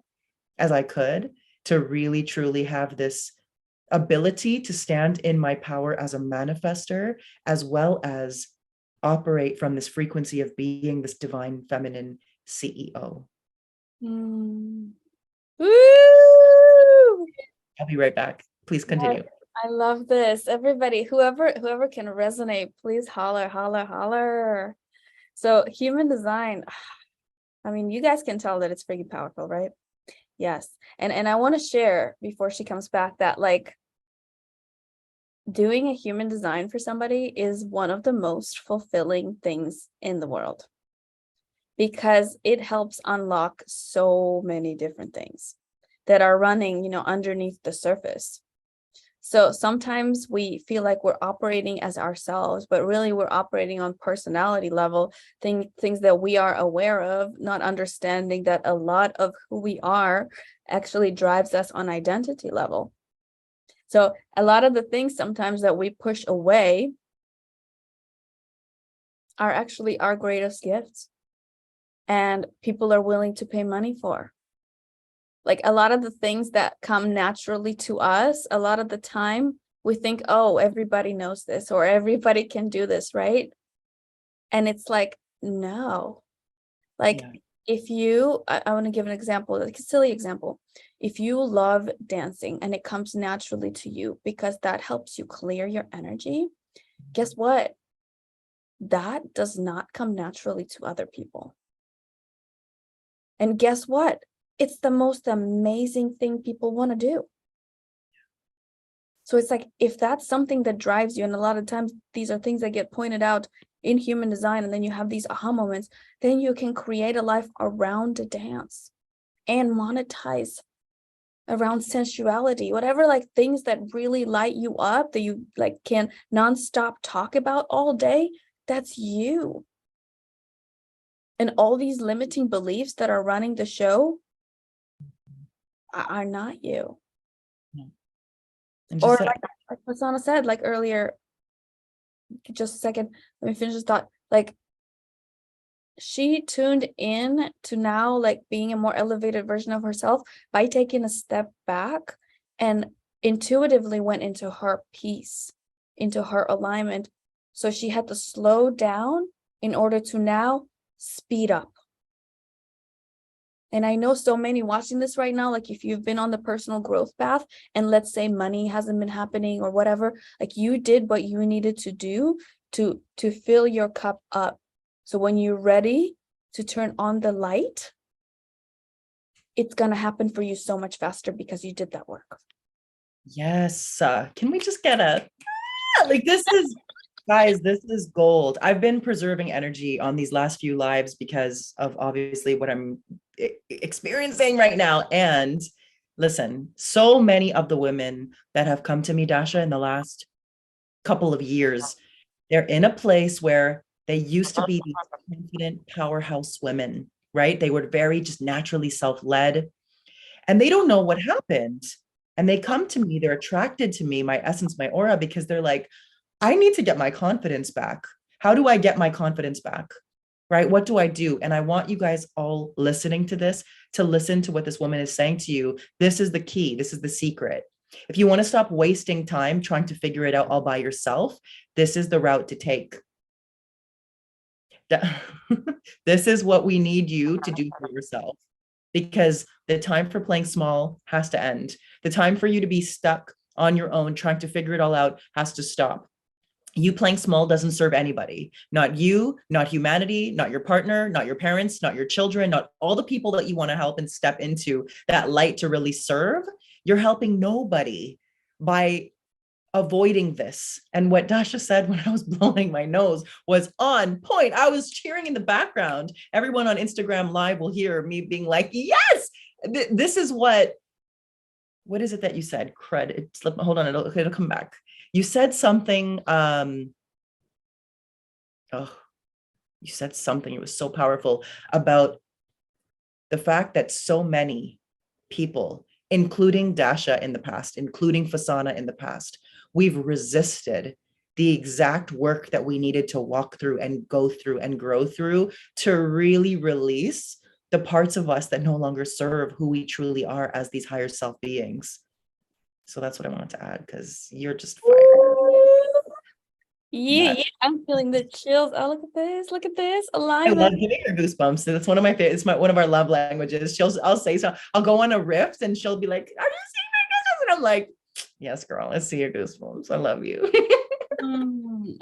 as I could to really truly have this ability to stand in my power as a manifester, as well as operate from this frequency of being this divine feminine CEO. Mm. Woo! I'll be right back. Please continue. I love this. Everybody, whoever can resonate, please holler, holler, holler. So human design, I mean, you guys can tell that it's freaking powerful, right? Yes. And I want to share before she comes back that like doing a human design for somebody is one of the most fulfilling things in the world, because it helps unlock so many different things that are running, you know, underneath the surface. So sometimes we feel like we're operating as ourselves, but really we're operating on personality level, things that we are aware of, not understanding that a lot of who we are actually drives us on identity level. So a lot of the things sometimes that we push away are actually our greatest gifts, and people are willing to pay money for. Like a lot of the things that come naturally to us, a lot of the time we think, oh, everybody knows this or everybody can do this, right? And it's like, no. Like if you, I want to give an example, like a silly example. If you love dancing and it comes naturally to you because that helps you clear your energy, guess what? That does not come naturally to other people. And guess what? It's the most amazing thing people want to do. So it's like, if that's something that drives you, and a lot of times these are things that get pointed out in human design, and then you have these aha moments, then you can create a life around a dance and monetize around sensuality, whatever, like things that really light you up, that you like can nonstop talk about all day, that's you. And all these limiting beliefs that are running the show are not you. Or like Fasana said, like earlier, just a second, let me finish this thought. Like she tuned in to now like being a more elevated version of herself by taking a step back and intuitively went into her peace, into her alignment. So she had to slow down in order to now speed up. And I know so many watching this right now, like if you've been on the personal growth path and let's say money hasn't been happening or whatever, like you did what you needed to do to fill your cup up. So when you're ready to turn on the light, it's going to happen for you so much faster because you did that work. Yes. Can we just get a, like, this is, guys, this is gold. I've been preserving energy on these last few lives because of obviously what I'm experiencing right now. And listen, so many of the women that have come to me, Dasha, in the last couple of years, they're in a place where they used to be these confident powerhouse women, right? They were very just naturally self-led, and they don't know what happened. And they come to me, they're attracted to me, my essence, my aura, because they're like, I need to get my confidence back. How do I get my confidence back? Right? What do I do? And I want you guys all listening to this to listen to what this woman is saying to you. This is the key. This is the secret. If you want to stop wasting time trying to figure it out all by yourself, this is the route to take. This is what we need you to do for yourself, because the time for playing small has to end. The time for you to be stuck on your own trying to figure it all out has to stop. You playing small doesn't serve anybody. Not you, not humanity, not your partner, not your parents, not your children, not all the people that you want to help and step into that light to really serve. You're helping nobody by avoiding this. And what Dasha said when I was blowing my nose was on point. I was cheering in the background. Everyone on Instagram Live will hear me being like, yes, this is what is it that you said? Crud. It slipped. Hold on, it'll come back. You said something. You said something. It was so powerful about the fact that so many people, including Dasha in the past, including Fasana in the past, we've resisted the exact work that we needed to walk through and go through and grow through to really release the parts of us that no longer serve who we truly are as these higher self beings. So that's what I wanted to add, because you're just fire. Yeah, I'm feeling the chills. Oh, look at this I alignment. love giving her goosebumps. That's one of my favorite. It's one of our love languages. I'll say so. I'll go on a riff and she'll be like, "Are you seeing my goosebumps?" And I'm like, "Yes, girl. I see your goosebumps. I love you."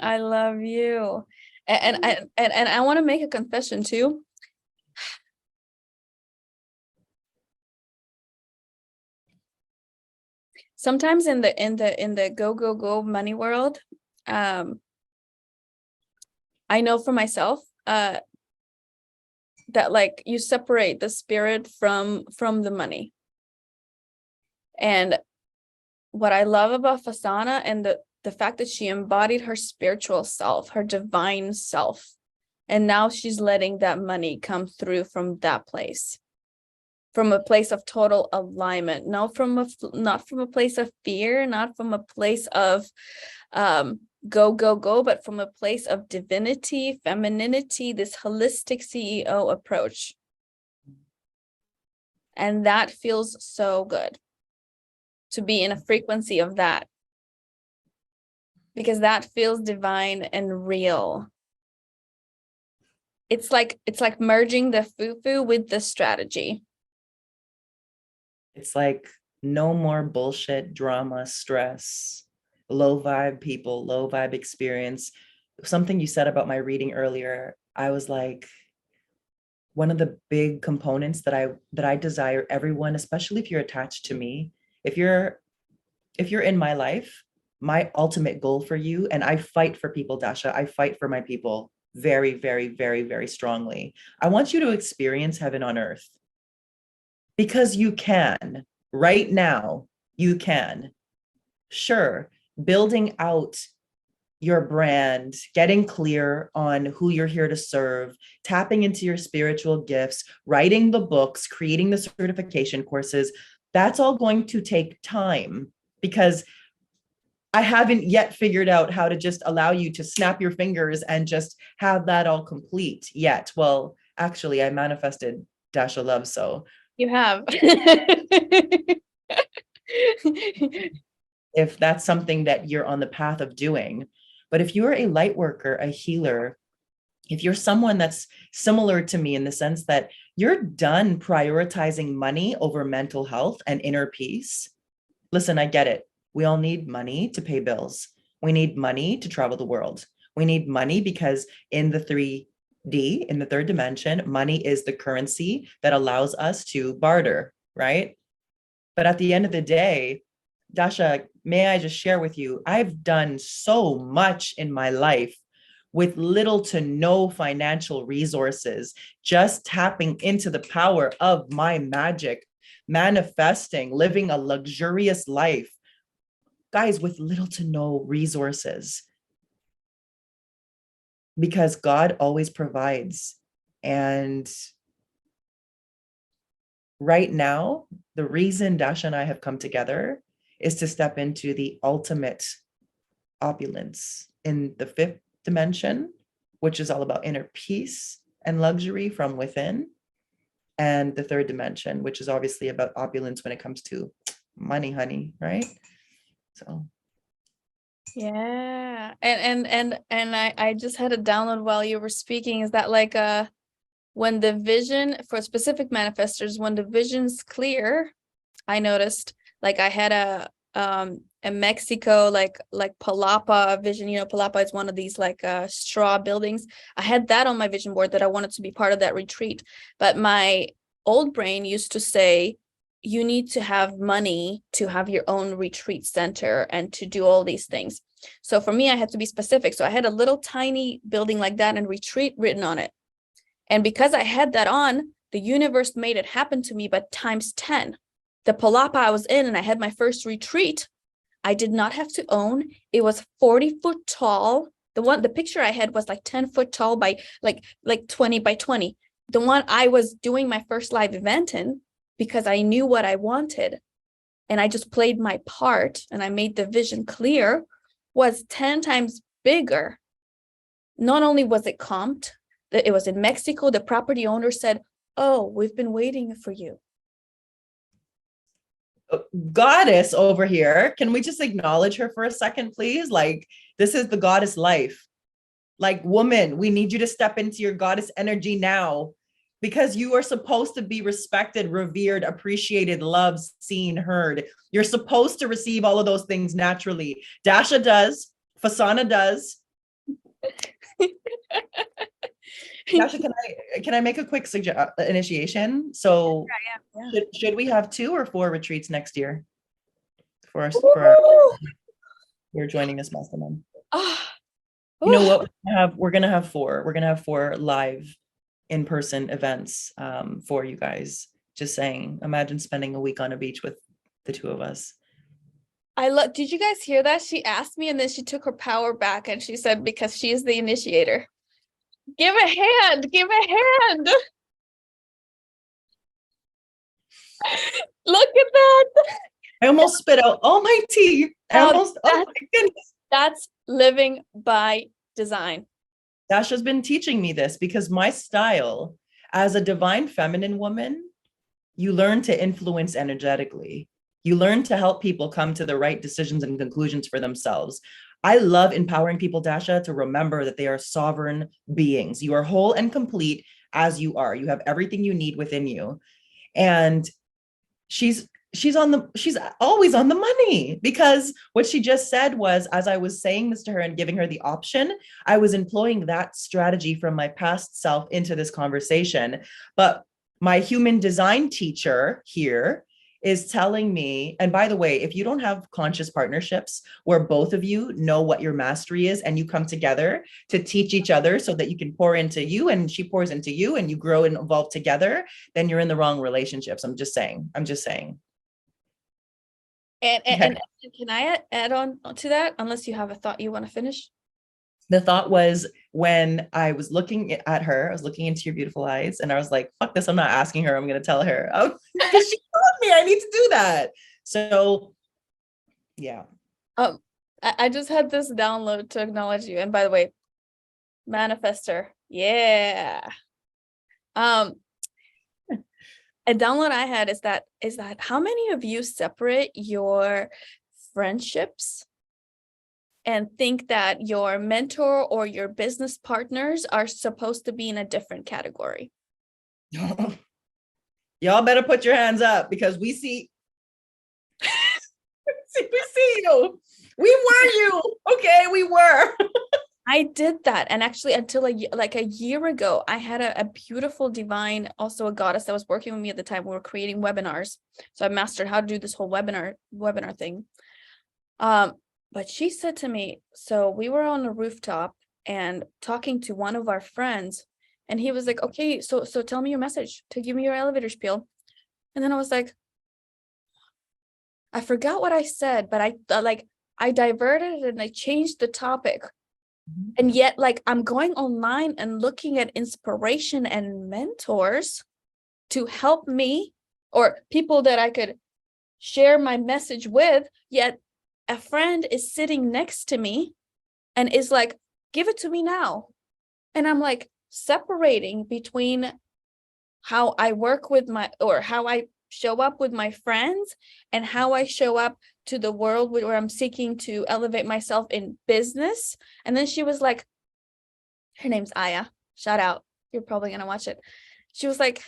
I love you. And I want to make a confession too. Sometimes in the go money world, I know for myself, that like you separate the spirit from the money. And what I love about Fasana and the fact that she embodied her spiritual self, her divine self, and now she's letting that money come through from that place, from a place of total alignment, not from a place of fear, not from a place of go, but from a place of divinity, femininity, this holistic CEO approach. And that feels so good to be in a frequency of that, because that feels divine and real. It's like merging the foo-foo with the strategy. It's like no more bullshit, drama, stress, low vibe people, low vibe experience. Something you said about my reading earlier, I was like, one of the big components that I desire everyone, especially if you're attached to me, if you're in my life, my ultimate goal for you, and I fight for people, Dasha, I fight for my people very, very, very, very strongly. I want you to experience heaven on earth, because you can. Right now, you can. Sure, building out your brand, getting clear on who you're here to serve, tapping into your spiritual gifts, writing the books, creating the certification courses, that's all going to take time, because I haven't yet figured out how to just allow you to snap your fingers and just have that all complete yet. Well, actually, I manifested Dasha Love, so You have. if that's something that you're on the path of doing. But if you're a light worker, a healer, if you're someone that's similar to me in the sense that you're done prioritizing money over mental health and inner peace, listen, I get it. We all need money to pay bills. We need money to travel the world. We need money because in the 3D, in the third dimension, money is the currency that allows us to barter, right? But at the end of the day, Dasha, may I just share with you, I've done so much in my life with little to no financial resources, just tapping into the power of my magic, manifesting, living a luxurious life. Guys, with little to no resources, because God always provides. And right now, the reason Dasha and I have come together is to step into the ultimate opulence in the fifth dimension, which is all about inner peace and luxury from within, and the third dimension, which is obviously about opulence when it comes to money, honey, right? So Yeah. And I just had a download while you were speaking, is that like when the vision for specific manifestors, when the vision's clear, I noticed like I had a Mexico like palapa vision. You know, palapa is one of these like straw buildings. I had that on my vision board that I wanted to be part of that retreat, but my old brain used to say you need to have money to have your own retreat center and to do all these things. So for me, I had to be specific. So I had a little tiny building like that and retreat written on it. And because I had that on, the universe made it happen to me, but times 10. The palapa I was in and I had my first retreat, I did not have to own. It was 40-foot tall. The picture I had was like 10-foot tall by like 20 by 20. The one I was doing my first live event in, because I knew what I wanted and I just played my part and I made the vision clear. was 10 times bigger. Not only was it comped, that it was in Mexico, the property owner said, "Oh, we've been waiting for you." Goddess over here. Can we just acknowledge her for a second, please? Like, this is the goddess life. Like, woman, we need you to step into your goddess energy now, because you are supposed to be respected, revered, appreciated, loved, seen, heard. You're supposed to receive all of those things naturally. Dasha does, Fasana does. Dasha, can I make a quick initiation? So Yeah. should we have 2 or 4 retreats next year for us Woo! we're joining this mastermind? Ah, You know ooh. what? We're gonna have 4. We're gonna have 4 live in-person events for you guys. Just saying, imagine spending a week on a beach with the 2 of us. Did you guys hear that? She asked me and then she took her power back and she said, because she is the initiator. Give a hand, give a hand. Look at that. I almost spit out all my tea. Oh my goodness. That's living by design. Dasha's been teaching me this, because my style as a divine feminine woman, you learn to influence energetically. You learn to help people come to the right decisions and conclusions for themselves. I love empowering people, Dasha, to remember that they are sovereign beings. You are whole and complete as you are. You have everything you need within you. And she's always on the money, because what she just said was, as I was saying this to her and giving her the option, I was employing that strategy from my past self into this conversation. But my human design teacher here is telling me, and by the way, if you don't have conscious partnerships where both of you know what your mastery is and you come together to teach each other so that you can pour into you and she pours into you and you grow and evolve together, then you're in the wrong relationships. I'm just saying. And can I add on to that, unless you have a thought you want to finish? The thought was, when I was looking at her, I was looking into your beautiful eyes and I was like, fuck this, I'm not asking her, I'm going to tell her. Because she told me I need to do that. So yeah. I just had this download to acknowledge you. And by the way, manifester. Yeah. A download I had is that how many of you separate your friendships and think that your mentor or your business partners are supposed to be in a different category? Y'all better put your hands up, because we see we see you. We were you. Okay, we were. I did that. And actually, until like a year ago, I had a beautiful divine, also a goddess that was working with me at the time. We were creating webinars. So I mastered how to do this whole webinar thing. But she said to me, so we were on a rooftop and talking to one of our friends, and he was like, okay, so tell me your message, to give me your elevator spiel. And then I was like, I forgot what I said, but I diverted and I changed the topic. And yet, like, I'm going online and looking at inspiration and mentors to help me, or people that I could share my message with, yet a friend is sitting next to me and is like, give it to me now. And I'm like separating between how I work with or how I show up with my friends and how I show up to the world where I'm seeking to elevate myself in business. And then she was like, her name's Aya, shout out, you're probably gonna watch it. She was like,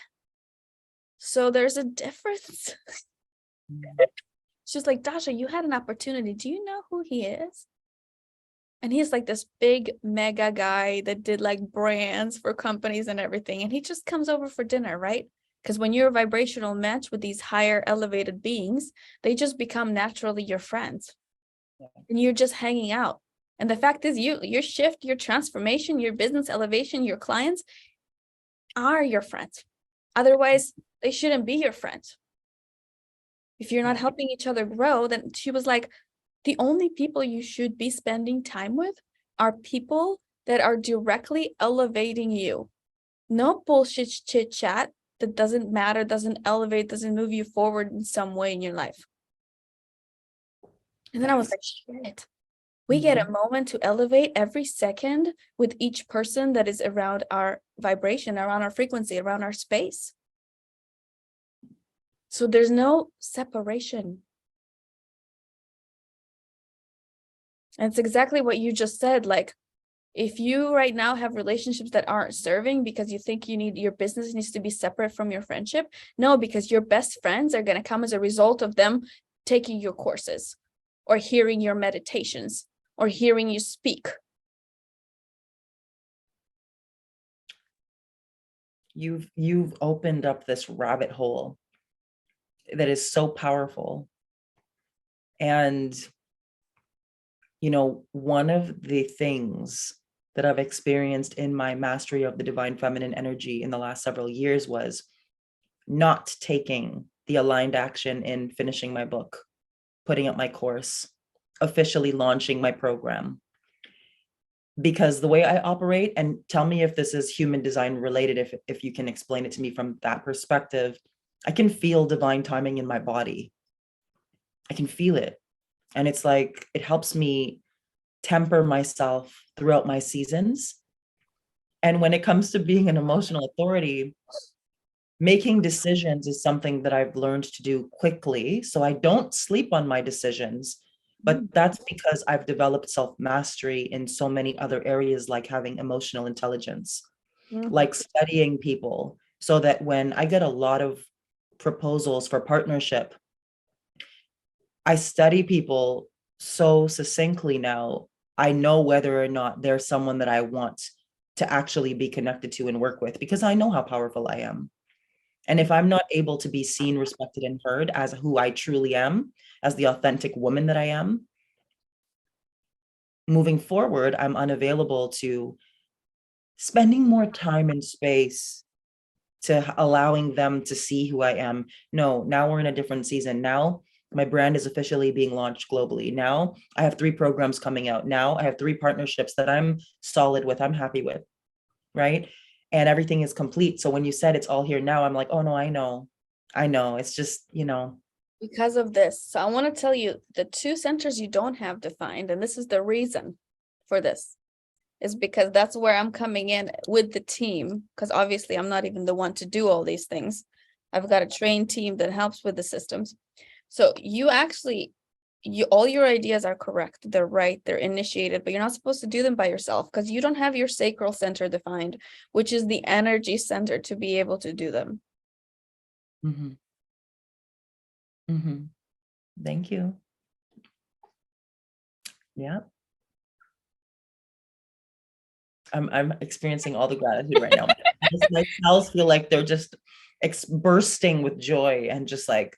so there's a difference. She's like, Dasha, you had an opportunity. Do you know who he is? And he's like this big mega guy that did like brands for companies and everything. And he just comes over for dinner, right? Because when you're a vibrational match with these higher elevated beings, they just become naturally your friends. Yeah. And you're just hanging out. And the fact is, your shift, your transformation, your business elevation, your clients are your friends. Otherwise, they shouldn't be your friends. If you're not helping each other grow, then she was like, the only people you should be spending time with are people that are directly elevating you. No bullshit chit chat that doesn't matter, doesn't elevate, doesn't move you forward in some way in your life. And then I was like, shit. We get a moment to elevate every second with each person that is around our vibration, around our frequency, around our space. So there's no separation. And it's exactly what you just said. Like, if you right now have relationships that aren't serving because you think your business needs to be separate from your friendship, no, because your best friends are going to come as a result of them taking your courses or hearing your meditations or hearing you speak. You've opened up this rabbit hole that is so powerful. And one of the things that I've experienced in my mastery of the divine feminine energy in the last several years was not taking the aligned action in finishing my book, putting up my course, officially launching my program. Because the way I operate, and tell me if this is human design related, if you can explain it to me from that perspective, I can feel divine timing in my body. I can feel it. And it's like, it helps me temper myself throughout my seasons. And when it comes to being an emotional authority, making decisions is something that I've learned to do quickly. So I don't sleep on my decisions, but that's because I've developed self-mastery in so many other areas, like having emotional intelligence, like studying people, so that when I get a lot of proposals for partnership, I study people so succinctly now. I know whether or not they're someone that I want to actually be connected to and work with, because I know how powerful I am. And if I'm not able to be seen, respected, and heard as who I truly am, as the authentic woman that I am, moving forward, I'm unavailable to spending more time and space to allowing them to see who I am. No, now we're in a different season. Now my brand is officially being launched globally. Now I have 3 programs coming out. Now I have 3 partnerships that I'm solid with, I'm happy with, right? And everything is complete. So when you said it's all here now, I'm like, oh no, I know. It's just, Because of this. So I want to tell you the 2 centers you don't have defined, and this is the reason for this, is because that's where I'm coming in with the team, because obviously I'm not even the one to do all these things. I've got a trained team that helps with the systems. So you actually, all your ideas are correct. They're right. They're initiated, but you're not supposed to do them by yourself because you don't have your sacral center defined, which is the energy center to be able to do them. Thank you. Yeah. I'm experiencing all the gratitude right now. My cells feel like they're just bursting with joy, and just like,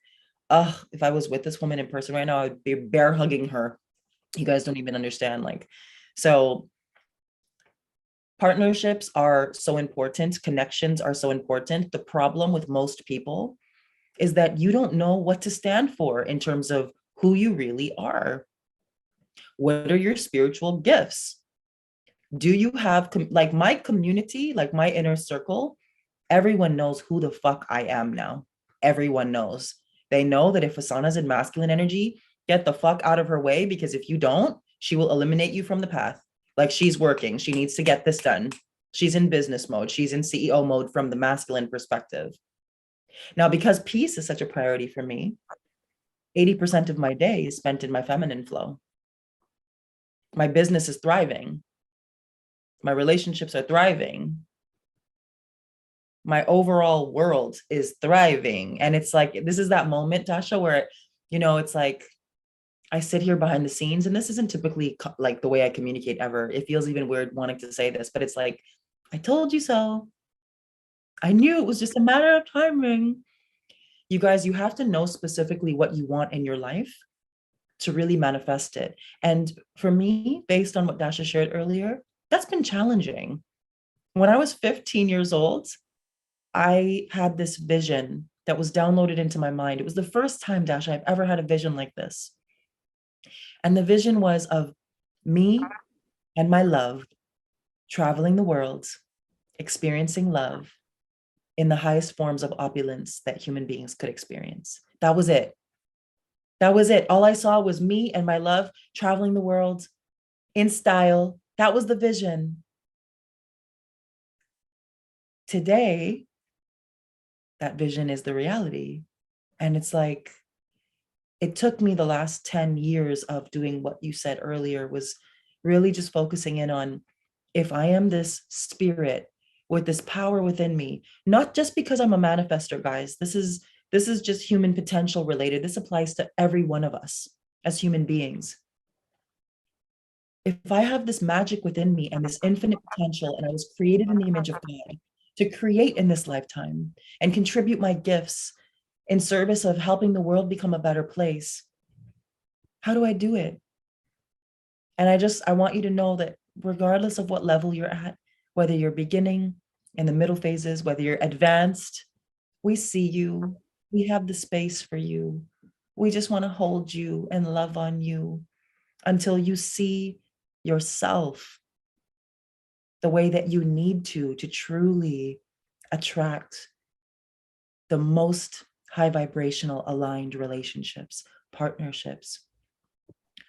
if I was with this woman in person right now, I'd be bear hugging her. You guys don't even understand. So partnerships are so important. Connections are so important. The problem with most people is that you don't know what to stand for in terms of who you really are. What are your spiritual gifts? Do you have, like my community, like my inner circle, everyone knows who the fuck I am now. Everyone knows. They know that if Fasana's in masculine energy, get the fuck out of her way, because if you don't, she will eliminate you from the path. Like, she's working. She needs to get this done. She's in business mode. She's in CEO mode from the masculine perspective. Now, because peace is such a priority for me, 80% of my day is spent in my feminine flow. My business is thriving. My relationships are thriving. My overall world is thriving. And it's like, this is that moment, Dasha, where, it's like, I sit here behind the scenes, and this isn't typically like the way I communicate ever. It feels even weird wanting to say this, but it's like, I told you so. I knew it was just a matter of timing. You guys, you have to know specifically what you want in your life to really manifest it. And for me, based on what Dasha shared earlier, that's been challenging. When I was 15 years old, I had this vision that was downloaded into my mind. It was the first time, Dasha, I've ever had a vision like this. And the vision was of me and my love traveling the world, experiencing love in the highest forms of opulence that human beings could experience. That was it. That was it. All I saw was me and my love traveling the world, in style. That was the vision. Today, that vision is the reality. And it's like, it took me the last 10 years of doing what you said earlier, was really just focusing in on, if I am this spirit with this power within me, not just because I'm a manifester, guys, this is just human potential related. This applies to every one of us as human beings. If I have this magic within me and this infinite potential, and I was created in the image of God to create in this lifetime and contribute my gifts in service of helping the world become a better place, how do I do it? And I want you to know that regardless of what level you're at, whether you're beginning, in the middle phases, whether you're advanced, we see you. We have the space for you. We just want to hold you and love on you until you see yourself the way that you need to truly attract the most high vibrational aligned relationships, partnerships,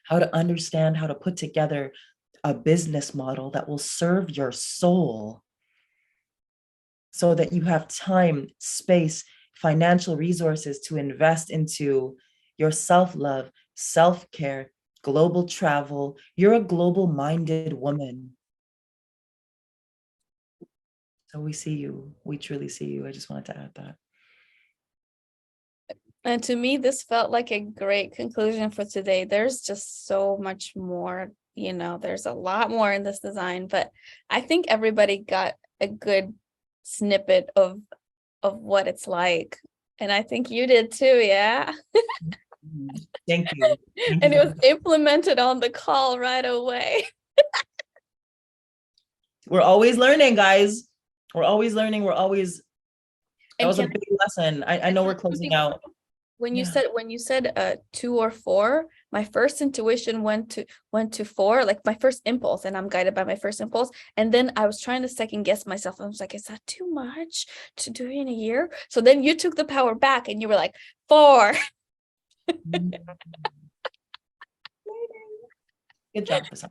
how to understand how to put together a business model that will serve your soul so that you have time, space, financial resources to invest into your self-love, self-care, global travel. You're a global minded woman. So we see you. We truly see you. I just wanted to add that. And to me, this felt like a great conclusion for today. There's just so much more, there's a lot more in this design, but I think everybody got a good snippet of what it's like. And I think you did too, yeah? Thank you. Thank And you. it was implemented on the call right away. We're always learning, guys. We're always learning. That was a And big lesson. I know we're closing out. When you Yeah. said 2 or 4, my first intuition went to 4, like my first impulse, and I'm guided by my first impulse. And then I was trying to second guess myself. I was like, is that too much to do in a year? So then you took the power back and you were like, 4. Good job, Fasana.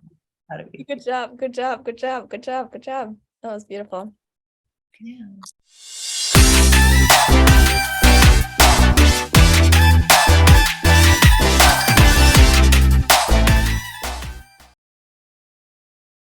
Proud of you. Good job. Good job. Good job. Good job. Good job. That was beautiful. Yeah.